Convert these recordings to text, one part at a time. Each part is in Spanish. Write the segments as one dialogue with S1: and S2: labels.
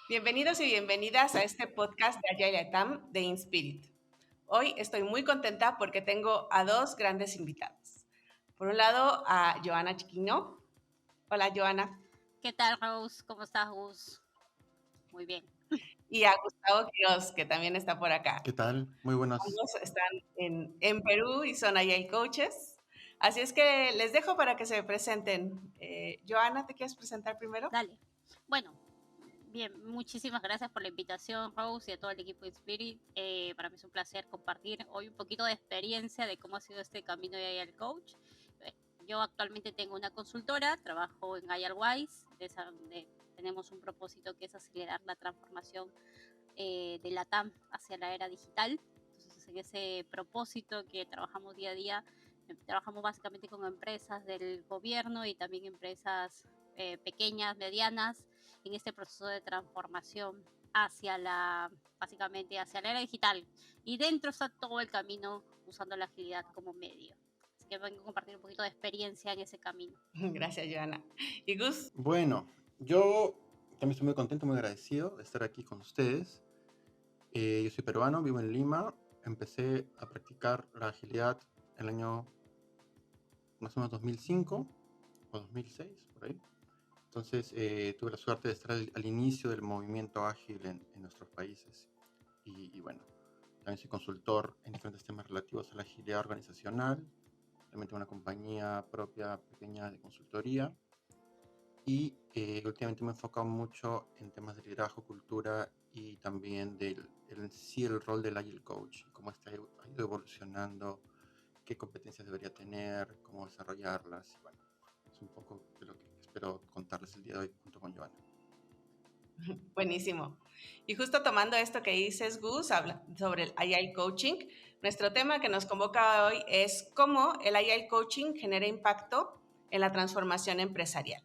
S1: Bienvenidos y bienvenidas a este podcast de Agile Latam de Inspirit. Hoy estoy muy contenta porque tengo a dos grandes invitados. Por un lado, a Joana Chiquino. Hola, Joana.
S2: ¿Qué tal, Rose? ¿Cómo estás, Gus? Muy bien.
S1: Y a Gustavo Quiroz, que también está por acá.
S3: ¿Qué tal? Muy buenas.
S1: Ambos están en Perú y son Agile Coaches. Así es que les dejo para que se presenten. Joana, ¿te quieres presentar primero?
S2: Dale. Bueno, bien, muchísimas gracias por la invitación, Rose, y a todo el equipo de Spirit. Para mí es un placer compartir hoy un poquito de experiencia de cómo ha sido este camino de Agile Coach. Eh, Yo actualmente tengo una consultora, trabajo en AgileWise, donde tenemos un propósito que es acelerar la transformación de la TAM hacia la era digital. Entonces, en ese propósito que trabajamos día a día, trabajamos básicamente con empresas del gobierno y también empresas pequeñas, medianas, en este proceso de transformación básicamente hacia la era digital. Y dentro está todo el camino usando la agilidad como medio. Así que vengo a compartir un poquito de experiencia en ese camino.
S1: Gracias, Joana. ¿Y Gus?
S3: Bueno, yo también estoy muy contento, muy agradecido de estar aquí con ustedes. Yo soy peruano, vivo en Lima. Empecé a practicar la agilidad en el año más o menos 2005 o 2006, por ahí. Entonces tuve la suerte de estar al inicio del movimiento ágil en nuestros países. Y bueno, también soy consultor en diferentes temas relativos a la agilidad organizacional. También tengo una compañía propia pequeña de consultoría. Y últimamente me he enfocado mucho en temas de liderazgo, cultura y también el rol del Agile Coach, cómo ha ido evolucionando, qué competencias debería tener, cómo desarrollarlas. Y bueno, es un poco de lo que espero contarles el día de hoy junto con Joana.
S1: Buenísimo. Y justo tomando esto que dices, Gus, habla sobre el Agile Coaching, nuestro tema que nos convoca hoy es cómo el Agile Coaching genera impacto en la transformación empresarial.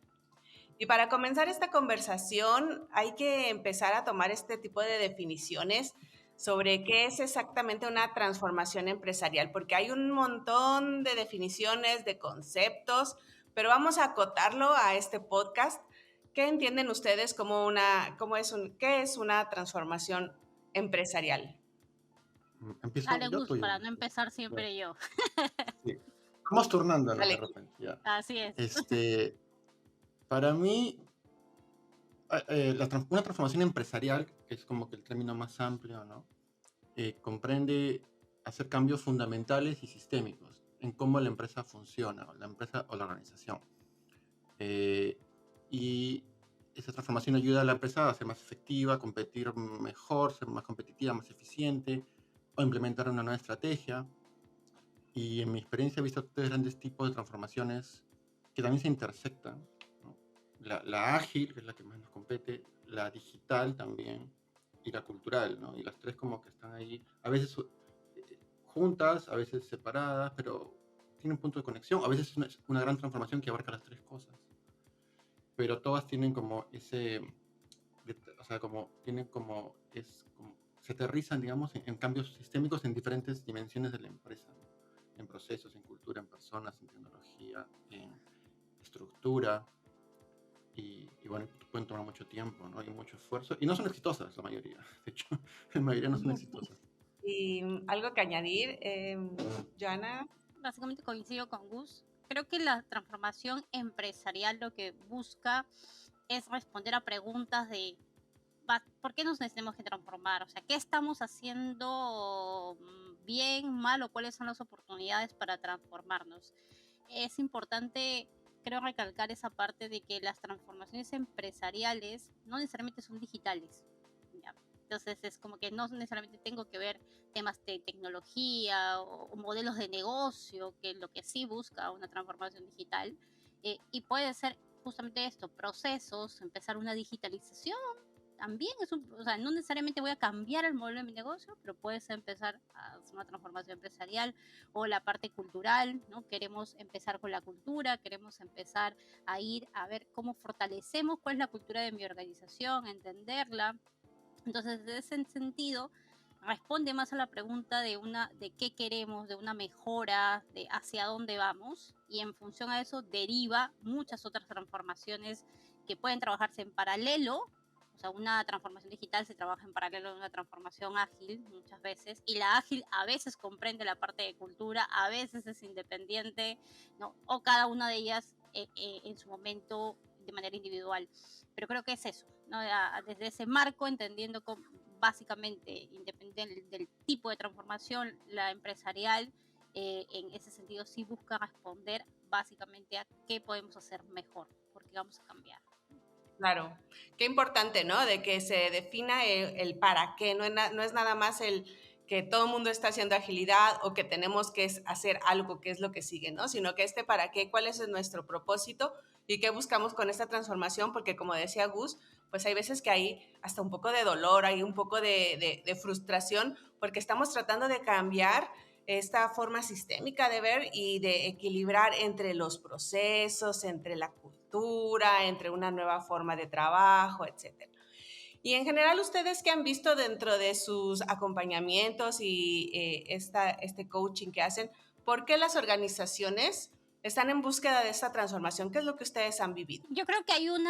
S1: Y para comenzar esta conversación hay que empezar a tomar este tipo de definiciones sobre qué es exactamente una transformación empresarial, porque hay un montón de definiciones, de conceptos, pero vamos a acotarlo a este podcast. ¿Qué entienden ustedes como qué es una transformación empresarial?
S3: ¿Empiezo
S2: Dale,
S3: yo o
S2: Gus,
S3: tú,
S2: para no
S3: Joana?
S2: empezar
S3: Bueno,
S2: siempre yo.
S3: sí. Vamos turnándonos de
S1: Vale.
S3: repente, ya.
S2: Así es.
S3: Para mí, una transformación empresarial, que es como que el término más amplio, ¿no? Comprende hacer cambios fundamentales y sistémicos en cómo la empresa funciona, o la empresa o la organización. Eh, y esa transformación ayuda a la empresa a ser más efectiva, competir mejor, ser más competitiva, más eficiente, o implementar una nueva estrategia. Y en mi experiencia he visto tres grandes tipos de transformaciones que también se intersectan, ¿no? La ágil, que es la que más nos compete, la digital también, y la cultural, ¿no? Y las tres como que están ahí, a veces juntas, a veces separadas, pero tienen un punto de conexión. A veces es una gran transformación que abarca las tres cosas, pero todas tienen como o sea, como tienen como se aterrizan, digamos, en cambios sistémicos en diferentes dimensiones de la empresa, ¿no? En procesos, en cultura, en personas, en tecnología, en estructura, y bueno, pueden tomar mucho tiempo, ¿no? Y mucho esfuerzo, y no son exitosas la mayoría, de hecho, la mayoría no son exitosas.
S1: Y algo que añadir, Joana.
S2: Básicamente coincido con Gus. Creo que la transformación empresarial lo que busca es responder a preguntas de ¿por qué nos tenemos que transformar? O sea, ¿qué estamos haciendo bien, mal o cuáles son las oportunidades para transformarnos? Es importante, creo, recalcar esa parte de que las transformaciones empresariales no necesariamente son digitales. ¿Ya? Entonces es como que no necesariamente tengo que ver temas de tecnología o modelos de negocio, que es lo que sí busca una transformación digital. Y puede ser justamente esto, procesos, empezar una digitalización también o sea, no necesariamente voy a cambiar el modelo de mi negocio, pero puedes empezar a hacer una transformación empresarial o la parte cultural, ¿no? Queremos empezar con la cultura, queremos empezar a ir a ver cómo fortalecemos cuál es la cultura de mi organización, entenderla. Entonces, en ese sentido, responde más a la pregunta de qué queremos, de una mejora, de hacia dónde vamos, y en función a eso deriva muchas otras transformaciones que pueden trabajarse en paralelo O sea, una transformación digital se trabaja en paralelo a una transformación ágil muchas veces, y la ágil a veces comprende la parte de cultura, a veces es independiente, ¿no? O cada una de ellas en su momento de manera individual. Pero creo que es eso, ¿no? Desde ese marco, entendiendo básicamente, independiente del tipo de transformación, la empresarial, en ese sentido sí busca responder básicamente a qué podemos hacer mejor, porque vamos a cambiar.
S1: Claro, qué importante, ¿no? De que se defina el para qué, no es nada más el que todo el mundo está haciendo agilidad o que tenemos que hacer algo que es lo que sigue, ¿no? Sino que este para qué, cuál es nuestro propósito y qué buscamos con esta transformación, porque como decía Gus, pues hay veces que hay hasta un poco de dolor, hay un poco de frustración, porque estamos tratando de cambiar esta forma sistémica de ver y de equilibrar entre los procesos, entre la cultura, entre una nueva forma de trabajo, etcétera. Y en general, ¿ustedes qué han visto dentro de sus acompañamientos y este coaching que hacen? ¿Por qué las organizaciones están en búsqueda de esta transformación? ¿Qué es lo que ustedes han vivido?
S2: Yo creo que hay un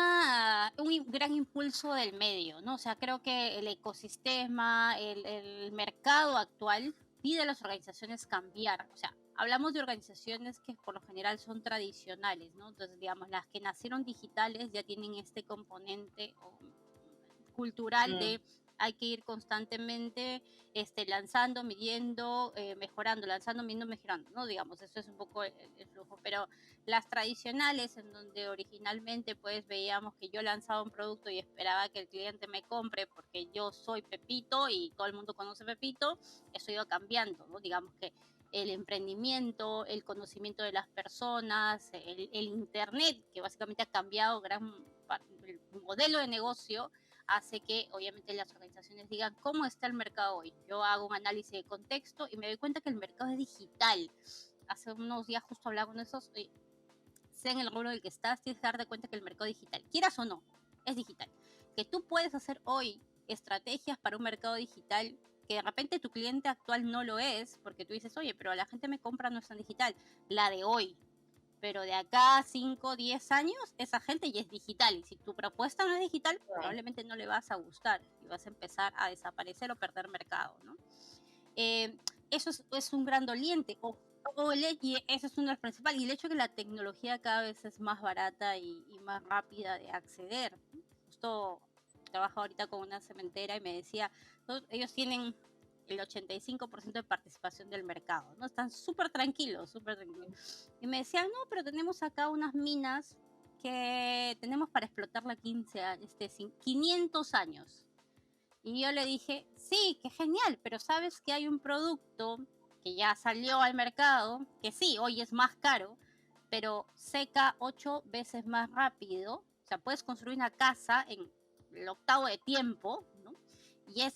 S2: gran impulso del medio, ¿no? O sea, creo que el ecosistema, el mercado actual pide a las organizaciones cambiar. O sea, hablamos de organizaciones que por lo general son tradicionales, ¿no? Entonces, digamos, las que nacieron digitales ya tienen este componente cultural
S1: Mm,
S2: de hay que ir constantemente lanzando, midiendo, mejorando, lanzando, midiendo, mejorando, ¿no? Digamos, eso es un poco el flujo, pero las tradicionales, en donde originalmente pues veíamos que yo lanzaba un producto y esperaba que el cliente me compre porque yo soy Pepito y todo el mundo conoce Pepito, eso iba cambiando, ¿no? Digamos que el emprendimiento, el conocimiento de las personas, el Internet, que básicamente ha cambiado el modelo de negocio, hace que obviamente las organizaciones digan cómo está el mercado hoy. Yo hago un análisis de contexto y me doy cuenta que el mercado es digital. Hace unos días justo hablaba con esos, sea en el rubro en el que estás, tienes que darte cuenta que el mercado digital, quieras o no, es digital. Que tú puedes hacer hoy estrategias para un mercado digital que de repente tu cliente actual no lo es, porque tú dices, oye, pero la gente me compra no es tan digital, la de hoy, pero de acá a 5, 10 años, esa gente ya es digital. Y si tu propuesta no es digital, probablemente no le vas a gustar y vas a empezar a desaparecer o perder mercado, ¿no? Eso es un gran doliente. Y eso es uno de los principales. Y el hecho de que la tecnología cada vez es más barata y más rápida de acceder. Justo trabajo ahorita con una cementera y me decía, ellos tienen el 85% de participación del mercado, ¿no? Están súper tranquilos, súper tranquilos. Y me decían, no, pero tenemos acá unas minas que tenemos para explotarla 500 años. Y yo le dije, sí, qué genial, pero sabes que hay un producto que ya salió al mercado, que sí, hoy es más caro, pero seca 8 veces más rápido. O sea, puedes construir una casa en el octavo de tiempo, ¿no? Y es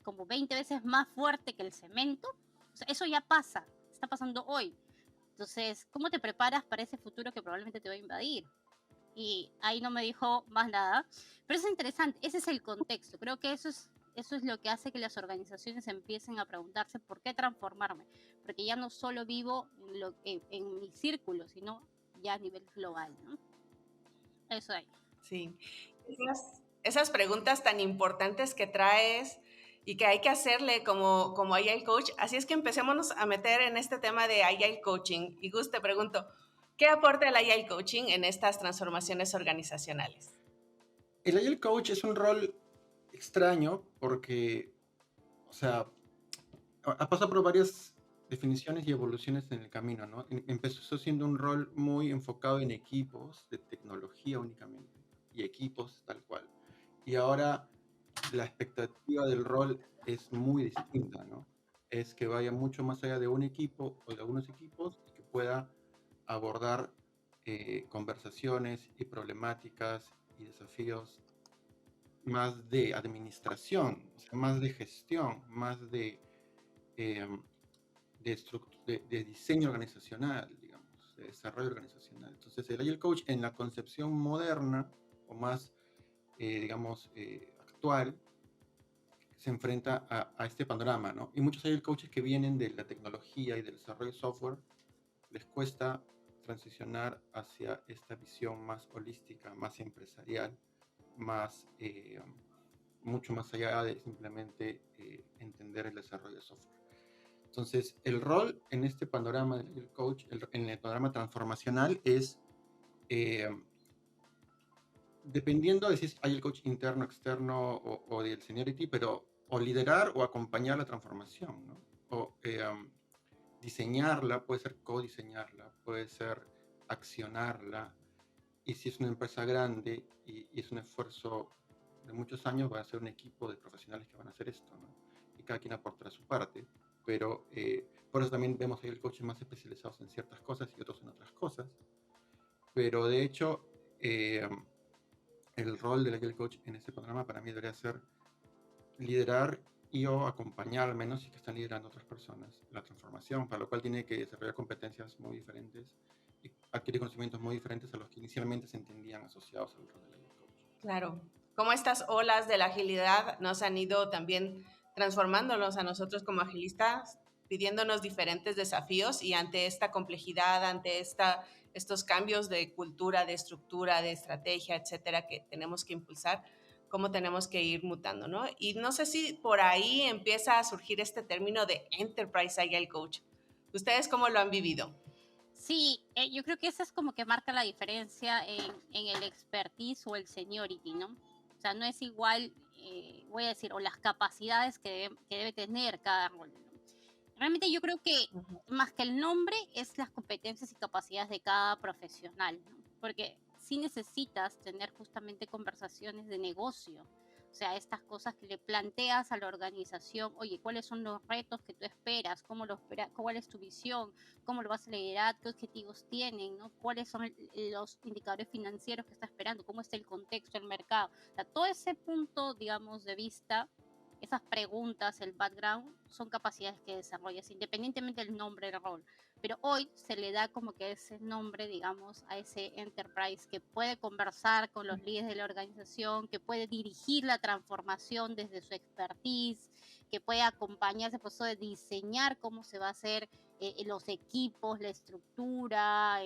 S2: como 20 veces más fuerte que el cemento. O sea, eso ya pasa, está pasando hoy. Entonces, ¿cómo te preparas para ese futuro que probablemente te va a invadir? Y ahí no me dijo más nada. Pero es interesante, ese es el contexto. Creo que eso es lo que hace que las organizaciones empiecen a preguntarse por qué transformarme. Porque ya no solo vivo en mi círculo, sino ya a nivel global, ¿no? Eso ahí.
S1: sí. Esas preguntas tan importantes que traes y que hay que hacerle como Agile Coach. Así es que empecémonos a meter en este tema de Agile Coaching. Y Gus, te pregunto, ¿qué aporta el Agile Coaching en estas transformaciones organizacionales?
S3: El Agile Coach es un rol extraño porque, o sea, ha pasado por varias definiciones y evoluciones en el camino, ¿no? Empezó siendo un rol muy enfocado en equipos de tecnología únicamente y equipos tal cual. Y ahora la expectativa del rol es muy distinta, ¿no? Es que vaya mucho más allá de un equipo o de algunos equipos y que pueda abordar conversaciones y problemáticas y desafíos más de administración, o sea, más de gestión, más eh, de diseño organizacional, digamos, de desarrollo organizacional. Entonces, el Agile Coach en la concepción moderna o más, digamos, actual, se enfrenta a este panorama, ¿no? Y muchos Agile Coaches que vienen de la tecnología y del desarrollo de software, les cuesta transicionar hacia esta visión más holística, más empresarial, más, mucho más allá de simplemente entender el desarrollo de software. Entonces, el rol en este panorama del coach, en el panorama transformacional es, eh, dependiendo de si hay el coach interno, externo o del seniority, pero o liderar o acompañar la transformación, ¿no? O diseñarla, puede ser codiseñarla, puede ser accionarla, y si es una empresa grande y es un esfuerzo de muchos años, va a ser un equipo de profesionales que van a hacer esto, ¿no? Y cada quien aportará su parte, pero por eso también vemos ahí el coach más especializados en ciertas cosas y otros en otras cosas, pero de hecho eh, el rol del Agile Coach en este programa para mí debería ser liderar y o acompañar al menos, si que están liderando otras personas, la transformación, para lo cual tiene que desarrollar competencias muy diferentes y adquirir conocimientos muy diferentes a los que inicialmente se entendían asociados al rol del Agile Coach.
S1: Claro. Cómo estas olas de la agilidad nos han ido también transformándonos a nosotros como agilistas, pidiéndonos diferentes desafíos y ante esta complejidad, ante estos cambios de cultura, de estructura, de estrategia, etcétera, que tenemos que impulsar, cómo tenemos que ir mutando, ¿no? Y no sé si por ahí empieza a surgir este término de Enterprise Agile Coach. ¿Ustedes cómo lo han vivido?
S2: Sí, yo creo que esa es como que marca la diferencia en el expertise o el seniority, ¿no? O sea, no es igual, voy a decir, o las capacidades que debe tener cada rol, ¿no? Realmente yo creo que
S1: Ujú.
S2: más que el nombre es las competencias y capacidades de cada profesional, ¿no? Porque sí necesitas tener justamente conversaciones de negocio, o sea, estas cosas que le planteas a la organización, oye, ¿cuáles son los retos que tú esperas? ¿Cómo lo esperas? ¿Cuál es tu visión? ¿Cómo lo vas a liderar? ¿Qué objetivos tienen? ¿No? ¿Cuáles son los indicadores financieros que está esperando? ¿Cómo está el contexto, el mercado? O sea, todo ese punto, digamos, de vista, esas preguntas, el background, son capacidades que desarrollas independientemente del nombre del rol. Pero hoy se le da como que ese nombre, digamos, a ese enterprise que puede conversar con los líderes de la organización, que puede dirigir la transformación desde su expertise, que puede acompañar ese proceso de diseñar cómo se va a hacer los equipos, la estructura,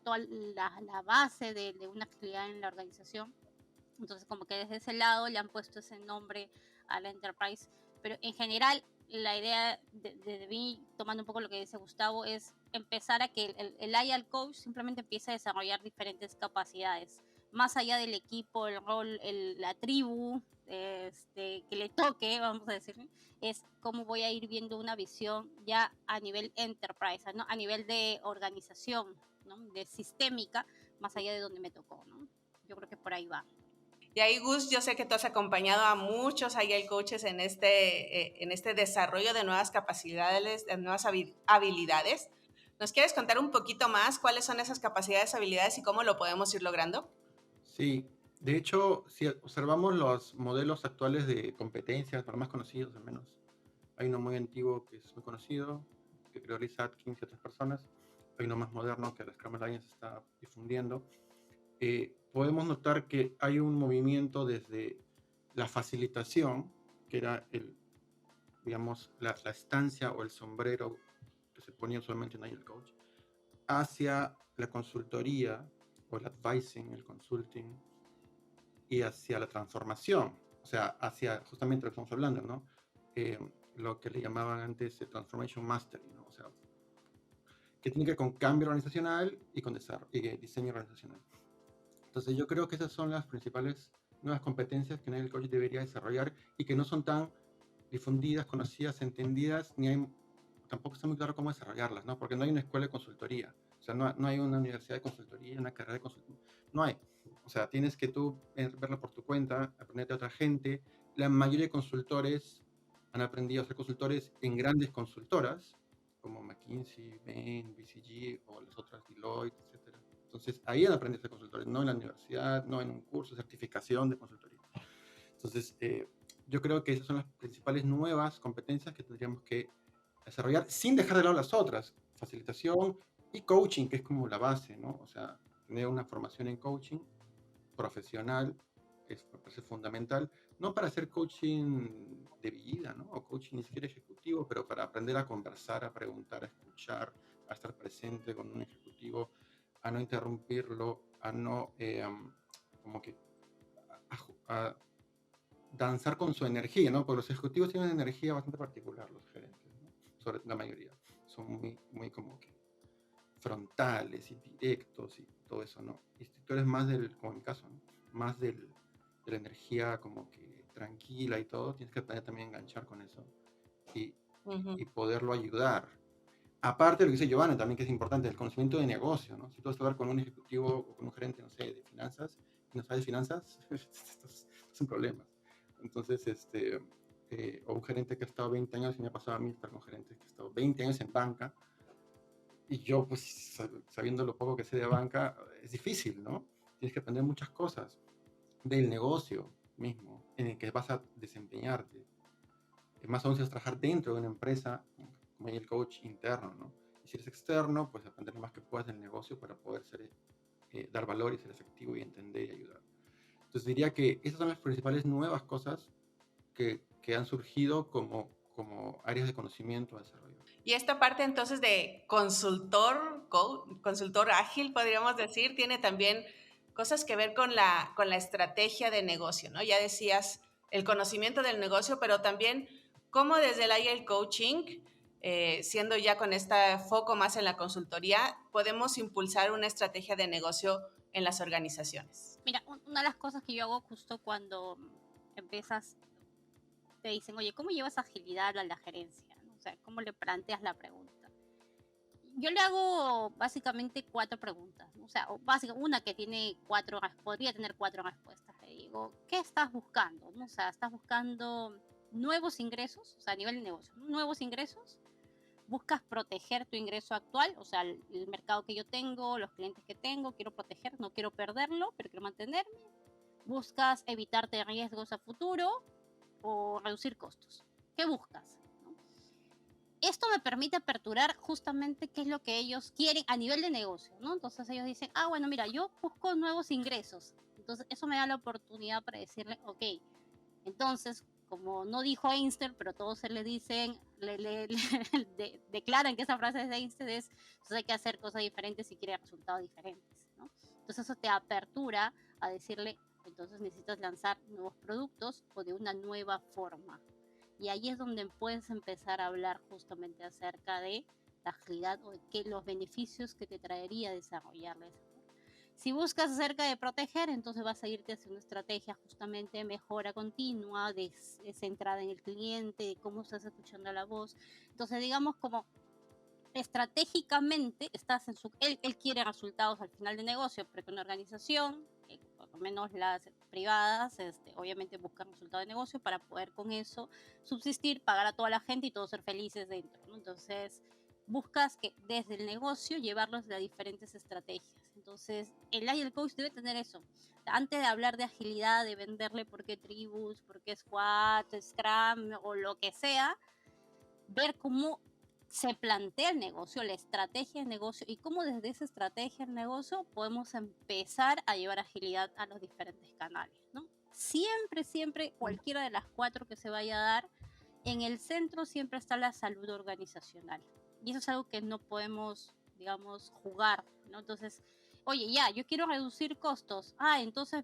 S2: toda la base de una actividad en la organización. Entonces, como que desde ese lado le han puesto ese nombre a la Enterprise. Pero en general, la idea de mí, tomando un poco lo que dice Gustavo, es empezar a que el Agile Coach simplemente empiece a desarrollar diferentes capacidades. Más allá del equipo, el rol, la tribu que le toque, vamos a decir, es cómo voy a ir viendo una visión ya a nivel enterprise, ¿no? A nivel de organización, ¿no? De sistémica, más allá de donde me tocó, ¿no? Yo creo que por ahí va.
S1: Y ahí, Gus, yo sé que tú has acompañado a muchos Agile Coaches en este desarrollo de nuevas capacidades, de nuevas habilidades. ¿Nos quieres contar un poquito más cuáles son esas capacidades, habilidades y cómo lo podemos ir logrando?
S3: Sí, de hecho, si observamos los modelos actuales de competencias, los más conocidos al menos, hay uno muy antiguo que es muy conocido, que prioriza Atkins y otras personas, hay uno más moderno que la Scrum Alliance está difundiendo. Podemos notar que hay un movimiento desde la facilitación, que era digamos, la estancia o el sombrero que se ponía usualmente en Agile Coach, hacia la consultoría o el advising, el consulting, y hacia la transformación, o sea, hacia justamente lo que estamos hablando, ¿no? Lo que le llamaban antes Transformation Mastery, ¿no? O sea, que tiene que ver con cambio organizacional y con diseño organizacional. Entonces yo creo que esas son las principales nuevas competencias que el coach debería desarrollar y que no son tan difundidas, conocidas, entendidas, ni hay, tampoco está muy claro cómo desarrollarlas, ¿no? Porque no hay una escuela de consultoría, o sea, no hay una universidad de consultoría, una carrera de consultoría, no hay. O sea, tienes que tú verlo por tu cuenta, aprender de otra gente. La mayoría de consultores han aprendido a ser consultores en grandes consultoras, como McKinsey, Bain, BCG o las otras, Deloitte, etcétera. Entonces, ahí han aprendido a ser consultores, no en la universidad, no en un curso de certificación de consultoría. Entonces, yo creo que esas son las principales nuevas competencias que tendríamos que desarrollar sin dejar de lado las otras, facilitación y coaching, que es como la base, ¿no? O sea, tener una formación en coaching profesional me parece fundamental, no para hacer coaching de vida, ¿no? O coaching ni siquiera ejecutivo, pero para aprender a conversar, a preguntar, a escuchar, a estar presente con un ejecutivo, a no interrumpirlo, a no, como que, a a danzar con su energía, ¿no? Porque los ejecutivos tienen una energía bastante particular, los gerentes, ¿no? Sobre la mayoría. Son muy, muy como que frontales y directos y todo eso, ¿no? Y si tú eres más como en mi caso, ¿no? Más de la energía como que tranquila y todo, tienes que aprender también a enganchar con eso y, y poderlo ayudar. Aparte de lo que dice Giovanna también, que es importante, el conocimiento de negocio, ¿no? Si tú vas a hablar con un ejecutivo o con un gerente, no sé, de finanzas, y no sabes finanzas, estás en problemas. Entonces, o un gerente que ha estado 20 años, y me ha pasado a mí estar con gerentes que han estado 20 años en banca, y yo, pues, sabiendo lo poco que sé de banca, es difícil, ¿no? Tienes que aprender muchas cosas del negocio mismo en el que vas a desempeñarte. Más aún si vas a trabajar dentro de una empresa, como el coach interno, ¿no? Y si eres externo, pues aprender lo más que puedas del negocio para poder dar valor y ser efectivo y entender y ayudar. Entonces diría que esas son las principales nuevas cosas que han surgido como áreas de conocimiento a desarrollar.
S1: Y esta parte entonces de consultor ágil, podríamos decir, tiene también cosas que ver con la estrategia de negocio, ¿no? Ya decías el conocimiento del negocio, pero también cómo desde el Agile Coaching, siendo ya con este foco más en la consultoría, podemos impulsar una estrategia de negocio en las organizaciones.
S2: Mira, una de las cosas que yo hago justo cuando empiezas, te dicen, oye, ¿cómo llevas agilidad a la gerencia? ¿No? O sea, ¿cómo le planteas la pregunta? Yo le hago básicamente 4 preguntas, ¿no? O sea, una que tiene podría tener 4 respuestas. Le digo, ¿qué estás buscando? ¿No? O sea, ¿estás buscando nuevos ingresos? O sea, a nivel de negocio, ¿no? Nuevos ingresos. ¿Buscas proteger tu ingreso actual? O sea, el mercado que yo tengo, los clientes que tengo, quiero proteger, no quiero perderlo, pero quiero mantenerme. ¿Buscas evitarte riesgos a futuro o reducir costos? ¿Qué buscas? Esto me permite aperturar justamente qué es lo que ellos quieren a nivel de negocio, ¿no? Entonces ellos dicen, bueno, mira, yo busco nuevos ingresos. Entonces eso me da la oportunidad para decirle, ok, entonces, como no dijo Einstein, pero todos se le dicen, declaran que esa frase es de Einstein, entonces hay que hacer cosas diferentes si quiere resultados diferentes, ¿no? Entonces eso te apertura a decirle, entonces necesitas lanzar nuevos productos o de una nueva forma. Y ahí es donde puedes empezar a hablar justamente acerca de la agilidad o de los beneficios que te traería desarrollarla. Si buscas acerca de proteger, entonces vas a irte hacia una estrategia justamente de mejora continua, de centrada en el cliente, de cómo estás escuchando la voz. Entonces, digamos, como estratégicamente estás en él quiere resultados al final de negocio, porque una organización, por lo menos las privadas, obviamente buscan resultados de negocio para poder con eso subsistir, pagar a toda la gente y todos ser felices dentro, ¿no? Entonces buscas que desde el negocio llevarlos a diferentes estrategias. Entonces el Agile Coach debe tener eso. Antes de hablar de agilidad, de venderle por qué tribus, por qué squad, scrum o lo que sea, ver cómo se plantea el negocio, la estrategia del negocio y cómo desde esa estrategia del negocio podemos empezar a llevar agilidad a los diferentes canales, ¿no? Siempre, cualquiera de las 4 que se vaya a dar, en el centro siempre está la salud organizacional. Y eso es algo que no podemos, digamos, jugar, ¿no? Entonces, oye, ya, yo quiero reducir costos. Entonces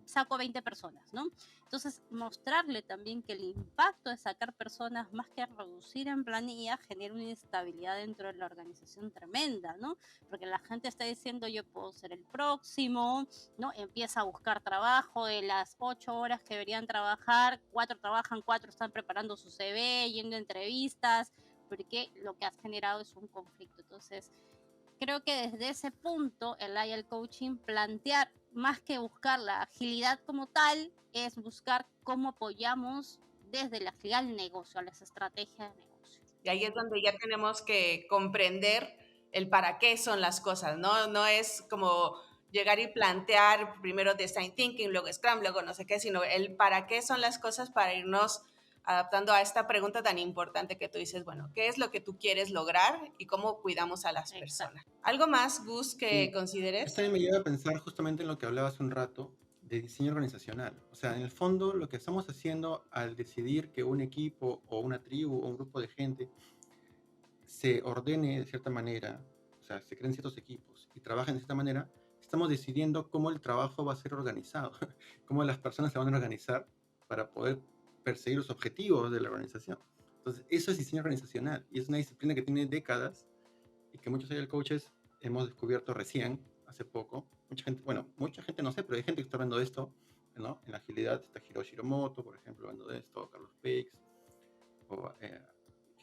S2: saco 20 personas, ¿no? Entonces, mostrarle también que el impacto de sacar personas más que reducir en planilla genera una inestabilidad dentro de la organización tremenda, ¿no? Porque la gente está diciendo yo puedo ser el próximo, ¿no? Empieza a buscar trabajo, de las 8 horas que deberían trabajar, 4 trabajan, 4 están preparando su CV, yendo a entrevistas, porque lo que has generado es un conflicto. Entonces, creo que desde ese punto el Agile Coaching plantear más que buscar la agilidad como tal, es buscar cómo apoyamos desde la agilidad al negocio, a las estrategias de negocio.
S1: Y ahí es donde ya tenemos que comprender el para qué son las cosas, ¿no? No es como llegar y plantear primero design thinking, luego Scrum, luego no sé qué, sino el para qué son las cosas para irnos adaptando a esta pregunta tan importante que tú dices, bueno, ¿qué es lo que tú quieres lograr y cómo cuidamos a las personas? ¿Algo más, Gus, que consideres?
S3: Esto también me lleva a pensar justamente en lo que hablaba hace un rato de diseño organizacional. O sea, en el fondo lo que estamos haciendo al decidir que un equipo o una tribu o un grupo de gente se ordene de cierta manera, o sea, se creen ciertos equipos y trabajen de cierta manera, estamos decidiendo cómo el trabajo va a ser organizado, cómo las personas se van a organizar para poder perseguir los objetivos de la organización. Entonces, eso es diseño organizacional y es una disciplina que tiene décadas y que muchos agile coaches hemos descubierto recién, hace poco. Mucha gente no sé, pero hay gente que está hablando de esto, ¿no? En la agilidad está Hiroshi Hiromoto, por ejemplo, hablando de esto, Carlos Peix, o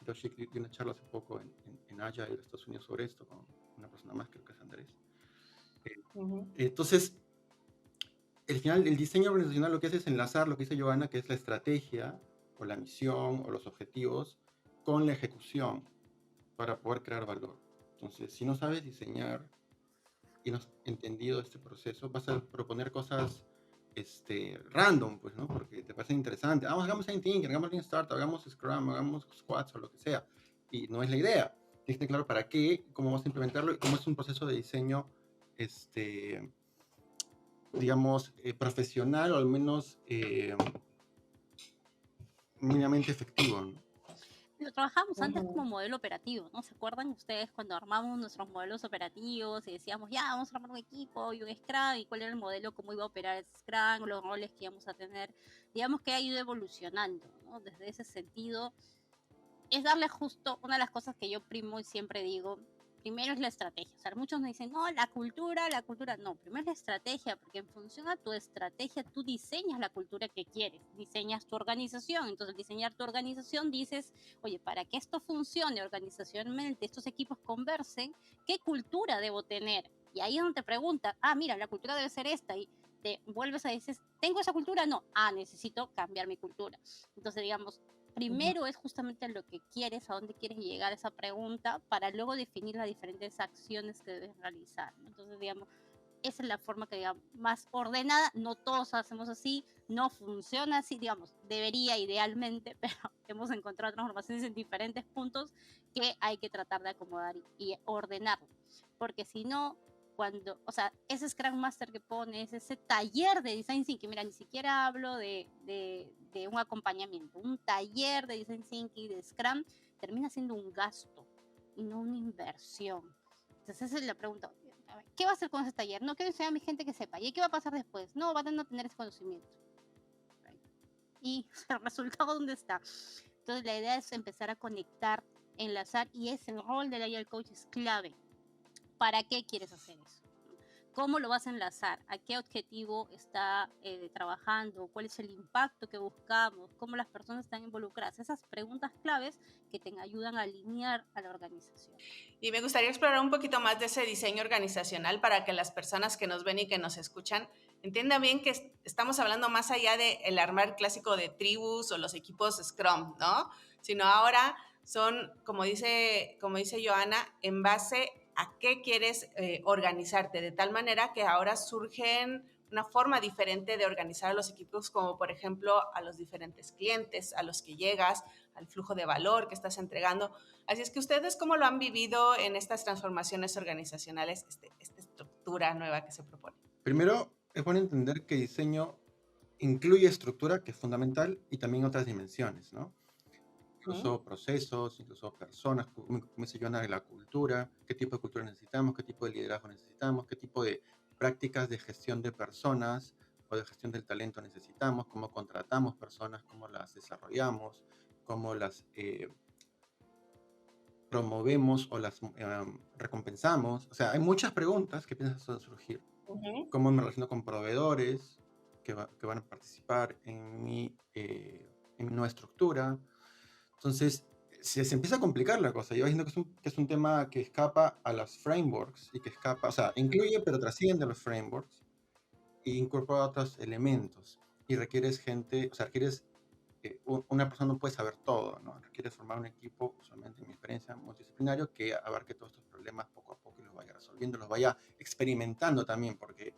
S3: Hiroshi dio una charla hace poco en Agile de Estados Unidos sobre esto, con una persona más, creo que es Andrés. Entonces, al final, el diseño organizacional lo que hace es enlazar lo que dice Johanna, que es la estrategia, o la misión, o los objetivos, con la ejecución, para poder crear valor. Entonces, si no sabes diseñar y no has entendido este proceso, vas a proponer cosas random, pues, ¿no? Porque te parece interesante. Hagamos anything, hagamos Lean Startup, hagamos Scrum, hagamos Squads o lo que sea. Y no es la idea. Tienes que tener claro para qué, cómo vas a implementarlo y cómo es un proceso de diseño, digamos, profesional o al menos mínimamente efectivo, ¿no?
S2: Lo trabajamos antes como modelo operativo, ¿no? ¿Se acuerdan ustedes cuando armamos nuestros modelos operativos y decíamos, ya, vamos a armar un equipo y un Scrum y cuál era el modelo, cómo iba a operar el Scrum, los roles que íbamos a tener? Digamos que ha ido evolucionando, ¿no? Desde ese sentido, es darle justo una de las cosas que yo primo y siempre digo. Primero es la estrategia. O sea, muchos me dicen, no, la cultura. No, primero es la estrategia, porque en función a tu estrategia tú diseñas la cultura que quieres, diseñas tu organización. Entonces, al diseñar tu organización dices, oye, para que esto funcione organizacionalmente, estos equipos conversen, ¿qué cultura debo tener? Y ahí es donde te preguntan, mira, la cultura debe ser esta. Y te vuelves a decir, ¿tengo esa cultura? No, necesito cambiar mi cultura. Entonces, digamos, primero es justamente lo que quieres, a dónde quieres llegar esa pregunta, para luego definir las diferentes acciones que debes realizar, ¿no? Entonces, digamos, esa es la forma que, digamos, más ordenada. No todos hacemos así, no funciona así, digamos, debería idealmente, pero hemos encontrado transformaciones en diferentes puntos que hay que tratar de acomodar y ordenar, porque si no, o sea, ese Scrum Master que pones, ese taller de Design Thinking, mira, ni siquiera hablo de un acompañamiento, un taller de Design Thinking, de Scrum, termina siendo un gasto y no una inversión. Entonces esa es la pregunta, ¿qué va a hacer con ese taller? No quiero enseñar a mi gente que sepa, ¿y qué va a pasar después? No, van a no tener ese conocimiento. ¿Y el resultado dónde está? Entonces la idea es empezar a conectar, enlazar, y ese rol del Agile Coach es clave. ¿Para qué quieres hacer eso? ¿Cómo lo vas a enlazar? ¿A qué objetivo está trabajando? ¿Cuál es el impacto que buscamos? ¿Cómo las personas están involucradas? Esas preguntas claves que te ayudan a alinear a la organización.
S1: Y me gustaría explorar un poquito más de ese diseño organizacional para que las personas que nos ven y que nos escuchan entiendan bien que estamos hablando más allá del armar clásico de tribus o los equipos Scrum, ¿no? Sino ahora son, como dice Johanna, en base a qué quieres organizarte, de tal manera que ahora surgen una forma diferente de organizar a los equipos, como por ejemplo a los diferentes clientes a los que llegas, al flujo de valor que estás entregando. Así es que ustedes, ¿cómo lo han vivido en estas transformaciones organizacionales, esta estructura nueva que se propone?
S3: Primero, es bueno entender que diseño incluye estructura, que es fundamental, y también otras dimensiones, ¿no? Incluso procesos, incluso personas, como dice Joana, la cultura, qué tipo de cultura necesitamos, qué tipo de liderazgo necesitamos, qué tipo de prácticas de gestión de personas o de gestión del talento necesitamos, cómo contratamos personas, cómo las desarrollamos, cómo las promovemos o las recompensamos. O sea, hay muchas preguntas que piensan surgir. ¿Cómo me relaciono con proveedores que van a participar en mi nueva estructura? Entonces, se empieza a complicar la cosa. Yo viendo que es un tema que escapa a las frameworks y que escapa, o sea, incluye pero trasciende los frameworks e incorpora otros elementos. Y requieres gente, o sea, requieres, una persona no puede saber todo, ¿no? Requieres formar un equipo, usualmente en mi experiencia, multidisciplinario, que abarque todos estos problemas poco a poco y los vaya resolviendo, los vaya experimentando también, porque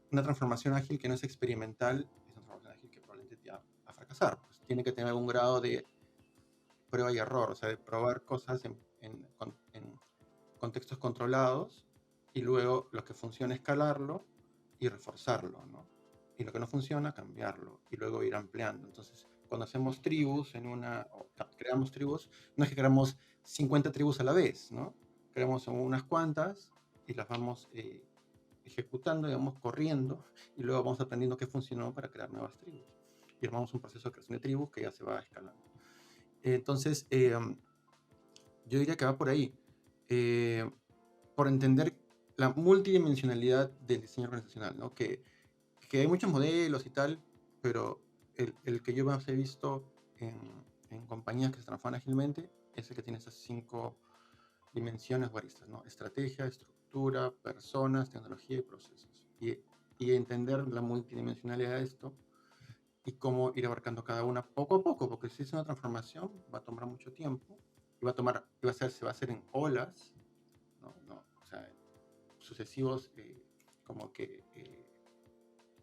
S3: una transformación ágil que no es experimental es una transformación ágil que probablemente va a fracasar. Pues tiene que tener algún grado de prueba y error, o sea, de probar cosas en contextos controlados y luego lo que funciona escalarlo y reforzarlo, ¿no? Y lo que no funciona, cambiarlo y luego ir ampliando. Entonces, cuando hacemos tribus o creamos tribus, no es que creamos 50 tribus a la vez, ¿no? Creamos unas cuantas y las vamos ejecutando, digamos, corriendo, y luego vamos aprendiendo qué funcionó para crear nuevas tribus. Y armamos un proceso de creación de tribus que ya se va escalando. Entonces, yo diría que va por ahí, por entender la multidimensionalidad del diseño organizacional, ¿no? Que hay muchos modelos y tal, pero el que yo más he visto en compañías que se transforman ágilmente es el que tiene esas 5 dimensiones o aristas, ¿no? Estrategia, estructura, personas, tecnología y procesos. Y entender la multidimensionalidad de esto y cómo ir abarcando cada una poco a poco, porque si es una transformación va a tomar mucho tiempo y se va a hacer en olas, ¿no? O sea, sucesivos como que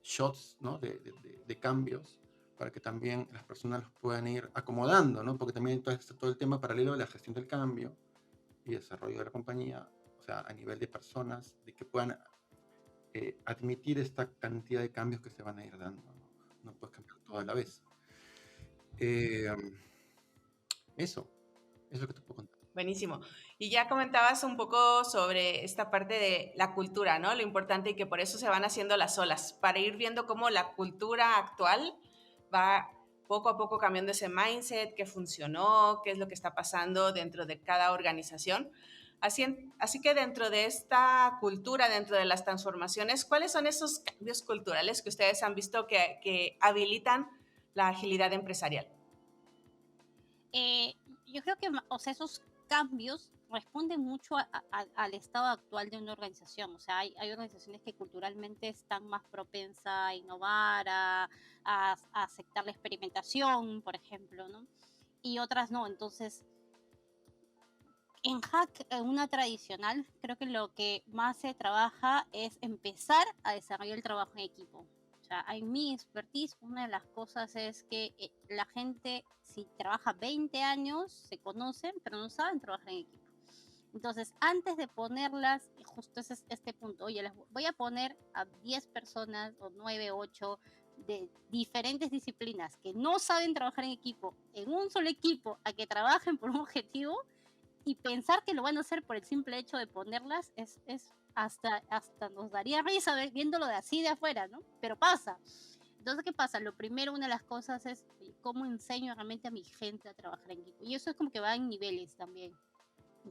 S3: shots, ¿no? de cambios para que también las personas los puedan ir acomodando, ¿no? Porque también está todo el tema paralelo de la gestión del cambio y desarrollo de la compañía, o sea, a nivel de personas, de que puedan admitir esta cantidad de cambios que se van a ir dando, ¿no? No puedes cambiar todo a la vez. Eh, eso es lo que te puedo contar.
S1: Buenísimo. Y ya comentabas un poco sobre esta parte de la cultura, ¿no? Lo importante y que por eso se van haciendo las olas, para ir viendo cómo la cultura actual va poco a poco cambiando ese mindset, qué funcionó, qué es lo que está pasando dentro de cada organización. Así que dentro de esta cultura, dentro de las transformaciones, ¿cuáles son esos cambios culturales que ustedes han visto que habilitan la agilidad empresarial?
S2: Yo creo que, o sea, esos cambios responden mucho al estado actual de una organización. O sea, hay organizaciones que culturalmente están más propensas a innovar, a aceptar la experimentación, por ejemplo, ¿no? Y otras no. Entonces, en Hack, en una tradicional, creo que lo que más se trabaja es empezar a desarrollar el trabajo en equipo. O sea, en mi expertise, una de las cosas es que la gente, si trabaja 20 años, se conocen, pero no saben trabajar en equipo. Entonces, antes de ponerlas, justo ese es este punto, oye, les voy a poner a 10 personas o 9, 8 de diferentes disciplinas que no saben trabajar en equipo, en un solo equipo, a que trabajen por un objetivo, y pensar que lo van a hacer por el simple hecho de ponerlas es hasta nos daría risa viéndolo de así de afuera, ¿no? Pero pasa. Entonces, ¿qué pasa? Lo primero, una de las cosas es cómo enseño realmente a mi gente a trabajar en equipo. Y eso es como que va en niveles también.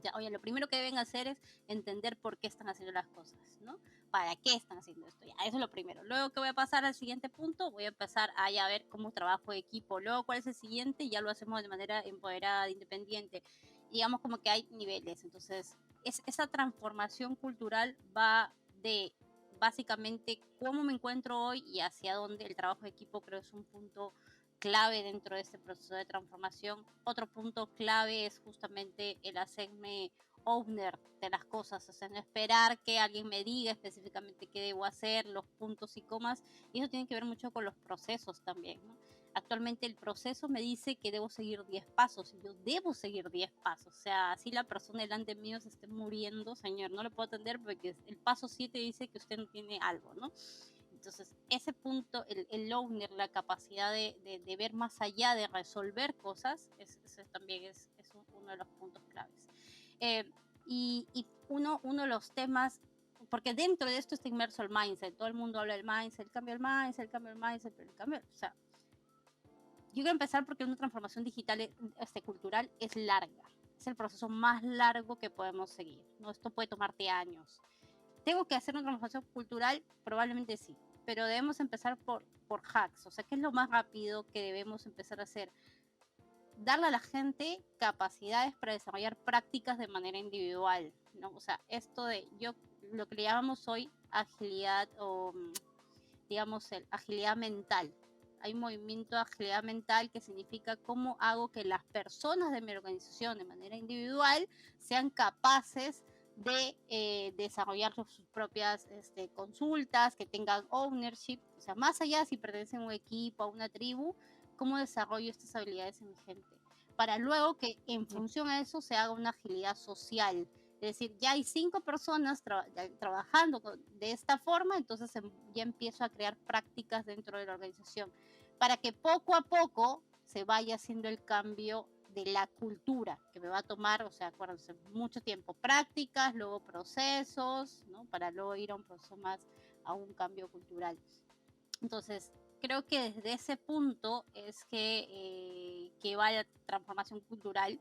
S2: Ya, oye, lo primero que deben hacer es entender por qué están haciendo las cosas, ¿no? ¿Para qué están haciendo esto? Ya, eso es lo primero. Luego, ¿qué voy a pasar al siguiente punto? Voy a empezar a ya ver cómo trabajo de equipo. Luego, ¿cuál es el siguiente? Ya lo hacemos de manera empoderada, independiente. Digamos como que hay niveles. Entonces, esa transformación cultural va de básicamente cómo me encuentro hoy y hacia dónde el trabajo de equipo creo es un punto clave dentro de este proceso de transformación. Otro punto clave es justamente el hacerme owner de las cosas, o sea, no esperar que alguien me diga específicamente qué debo hacer, los puntos y comas, y eso tiene que ver mucho con los procesos también, ¿no? Actualmente el proceso me dice que debo seguir 10 pasos y yo debo seguir 10 pasos. O sea, si la persona delante mío se esté muriendo, señor, no le puedo atender porque el paso 7 dice que usted no tiene algo, ¿no? Entonces, ese punto, el owner, la capacidad de ver más allá, de resolver cosas, ese también es uno de los puntos claves. Y uno de los temas, porque dentro de esto está inmerso el mindset, todo el mundo habla del mindset, el cambio del mindset, el cambio del mindset, pero el cambio, o sea, yo quiero empezar porque una transformación digital, cultural, es larga. Es el proceso más largo que podemos seguir, ¿no? Esto puede tomarte años. ¿Tengo que hacer una transformación cultural? Probablemente sí, pero debemos empezar por hacks, o sea, ¿qué es lo más rápido que debemos empezar a hacer? Darle a la gente capacidades para desarrollar prácticas de manera individual, ¿no? O sea, esto de lo que le llamamos hoy agilidad o, digamos, agilidad mental. Hay un movimiento de agilidad mental que significa cómo hago que las personas de mi organización de manera individual sean capaces de desarrollar sus propias consultas, que tengan ownership, o sea, más allá si pertenecen a un equipo, a una tribu, cómo desarrollo estas habilidades en mi gente, para luego que en función a eso se haga una agilidad social. Es decir, ya hay 5 personas trabajando de esta forma, entonces ya empiezo a crear prácticas dentro de la organización para que poco a poco se vaya haciendo el cambio de la cultura, que me va a tomar, o sea, acuérdense, mucho tiempo, prácticas, luego procesos, ¿no? Para luego ir a un proceso más, a un cambio cultural. Entonces, creo que desde ese punto es que va la transformación cultural,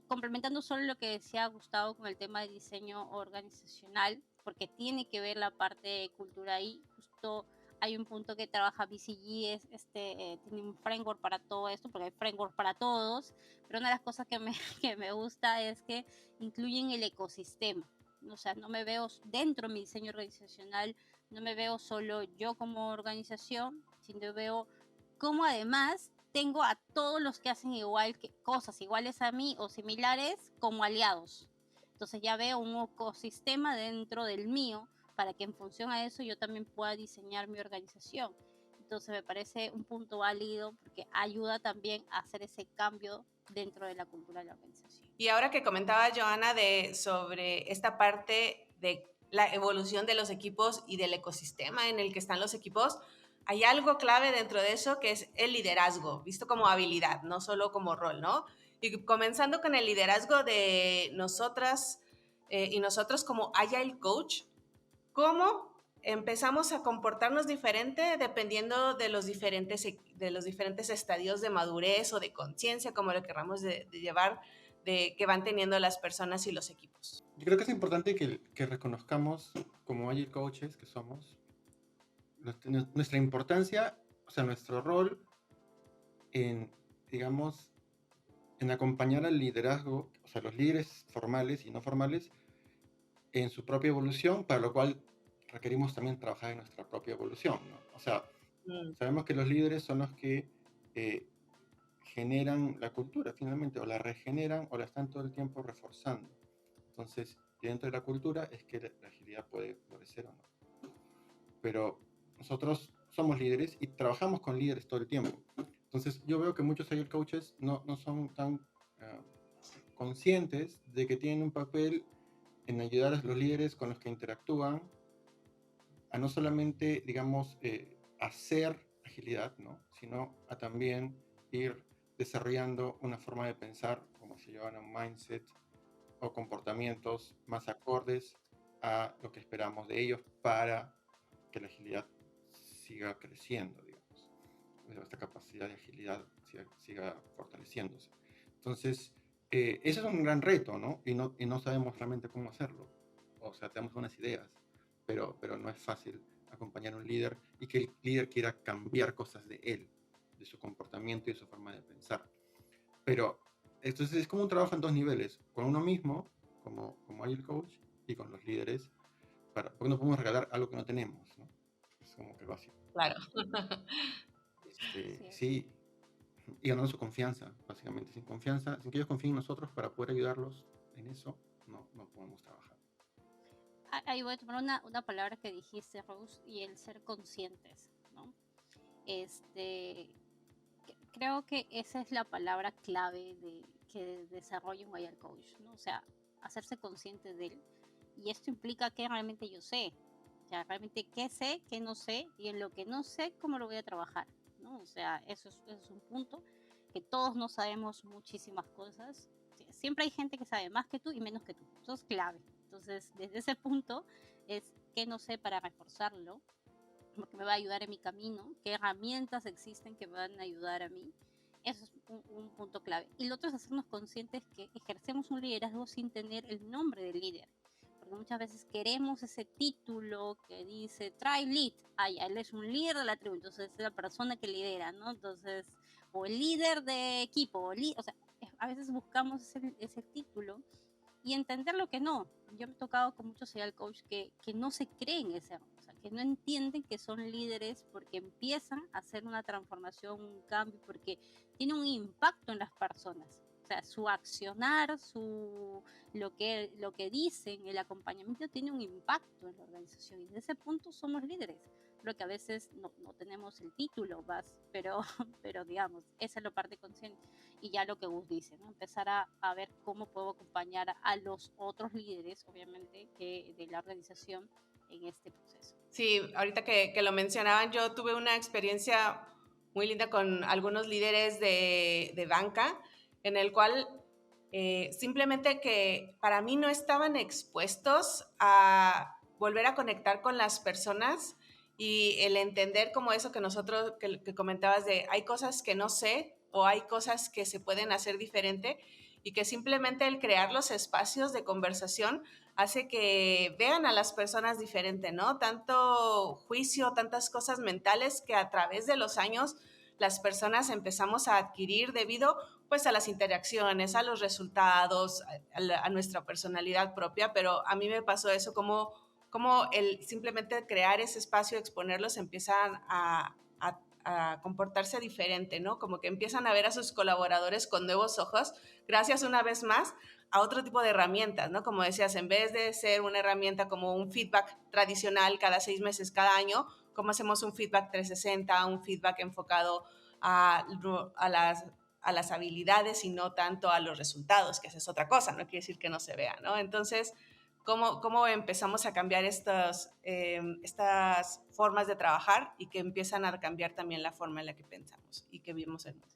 S2: complementando solo lo que decía Gustavo con el tema de diseño organizacional, porque tiene que ver la parte de cultura ahí. Justo hay un punto que trabaja BCG, tiene un framework para todo esto, porque hay framework para todos, pero una de las cosas que me, que me gusta es que incluyen el ecosistema. O sea, no me veo dentro de mi diseño organizacional, no me veo solo yo como organización, sino veo cómo además tengo a todos los que hacen igual que cosas iguales a mí o similares como aliados. Entonces ya veo un ecosistema dentro del mío para que en función a eso yo también pueda diseñar mi organización. Entonces me parece un punto válido porque ayuda también a hacer ese cambio dentro de la cultura de la organización.
S1: Y ahora que comentaba Joana sobre esta parte de la evolución de los equipos y del ecosistema en el que están los equipos, hay algo clave dentro de eso que es el liderazgo, visto como habilidad, no solo como rol, ¿no? Y comenzando con el liderazgo de nosotras y nosotros como Agile Coach, ¿cómo empezamos a comportarnos diferente dependiendo de los diferentes estadios de madurez o de conciencia, como lo querramos de llevar, que van teniendo las personas y los equipos?
S3: Yo creo que es importante que reconozcamos como Agile Coaches que somos nuestra importancia, o sea, nuestro rol en, digamos, en acompañar al liderazgo, o sea, los líderes formales y no formales, en su propia evolución, para lo cual requerimos también trabajar en nuestra propia evolución, ¿no? O sea, sabemos que los líderes son los que generan la cultura finalmente, o la regeneran o la están todo el tiempo reforzando. Entonces, dentro de la cultura es que la agilidad puede florecer o no. Pero nosotros somos líderes y trabajamos con líderes todo el tiempo. Entonces, yo veo que muchos agile coaches no son tan conscientes de que tienen un papel en ayudar a los líderes con los que interactúan a no solamente, digamos, hacer agilidad, ¿no? Sino a también ir desarrollando una forma de pensar, como se llama un mindset, o comportamientos más acordes a lo que esperamos de ellos para que la agilidad siga creciendo, digamos. Esta capacidad de agilidad siga fortaleciéndose. Entonces, ese es un gran reto, ¿no? Y no sabemos realmente cómo hacerlo. O sea, tenemos unas ideas, pero no es fácil acompañar a un líder y que el líder quiera cambiar cosas de él, de su comportamiento y de su forma de pensar. Pero entonces es como un trabajo en dos niveles, con uno mismo, como Agile Coach, y con los líderes, porque no podemos regalar algo que no tenemos, ¿no? Es como que básico.
S1: Claro.
S3: Sí, y ganando su confianza, básicamente. Sin confianza, sin que ellos confíen en nosotros para poder ayudarlos en eso, no podemos trabajar.
S2: Ahí voy a tomar una palabra que dijiste, Rose, y el ser conscientes, ¿no? Creo que esa es la palabra clave que desarrolla un Agile Coach, ¿no? O sea, hacerse consciente de él. Y esto implica que realmente yo sé, o sea, realmente qué sé, qué no sé, y en lo que no sé, cómo lo voy a trabajar, ¿no? O sea, eso es un punto, que todos no sabemos muchísimas cosas. Siempre hay gente que sabe más que tú y menos que tú. Eso es clave. Entonces, desde ese punto es qué no sé para reforzarlo, porque me va a ayudar en mi camino, qué herramientas existen que me van a ayudar a mí. Eso es un punto clave. Y lo otro es hacernos conscientes que ejercemos un liderazgo sin tener el nombre del líder. Porque muchas veces queremos ese título que dice try lead. Ay, él es un líder de la tribu, entonces es la persona que lidera, ¿no? Entonces, o el líder de equipo, o sea, a veces buscamos ese título y entender lo que no. Yo me he tocado con muchos Agile Coach que no se creen ese, o sea, que no entienden que son líderes porque empiezan a hacer una transformación, un cambio, porque tiene un impacto en las personas. O sea, su accionar, lo que dicen, el acompañamiento tiene un impacto en la organización. Y desde ese punto somos líderes. Creo que a veces no tenemos el título, pero digamos, esa es la parte consciente. Y ya lo que Gus dice, ¿no? Empezar a ver cómo puedo acompañar a los otros líderes, obviamente, de la organización en este proceso.
S1: Sí, ahorita que lo mencionaban, yo tuve una experiencia muy linda con algunos líderes de banca en el cual simplemente que para mí no estaban expuestos a volver a conectar con las personas y el entender como eso que nosotros, que comentabas de hay cosas que no sé o hay cosas que se pueden hacer diferente y que simplemente el crear los espacios de conversación hace que vean a las personas diferente, ¿no? Tanto juicio, tantas cosas mentales que a través de los años las personas empezamos a adquirir debido pues a las interacciones, a los resultados, a nuestra personalidad propia, pero a mí me pasó eso como el simplemente crear ese espacio, exponerlos, empiezan a comportarse diferente, ¿no? Como que empiezan a ver a sus colaboradores con nuevos ojos, gracias una vez más a otro tipo de herramientas, ¿no? Como decías, en vez de ser una herramienta como un feedback tradicional cada 6 meses, cada año, ¿cómo hacemos un feedback 360, un feedback enfocado a, a las habilidades y no tanto a los resultados, que esa es otra cosa, no quiere decir que no se vea, ¿no? Entonces, ¿cómo empezamos a cambiar estas formas de trabajar y que empiezan a cambiar también la forma en la que pensamos y que vivimos el mundo?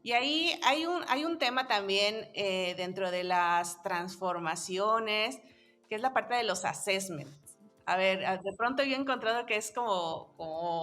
S1: Y ahí hay un tema también dentro de las transformaciones, que es la parte de los assessments. A ver, de pronto yo he encontrado que es como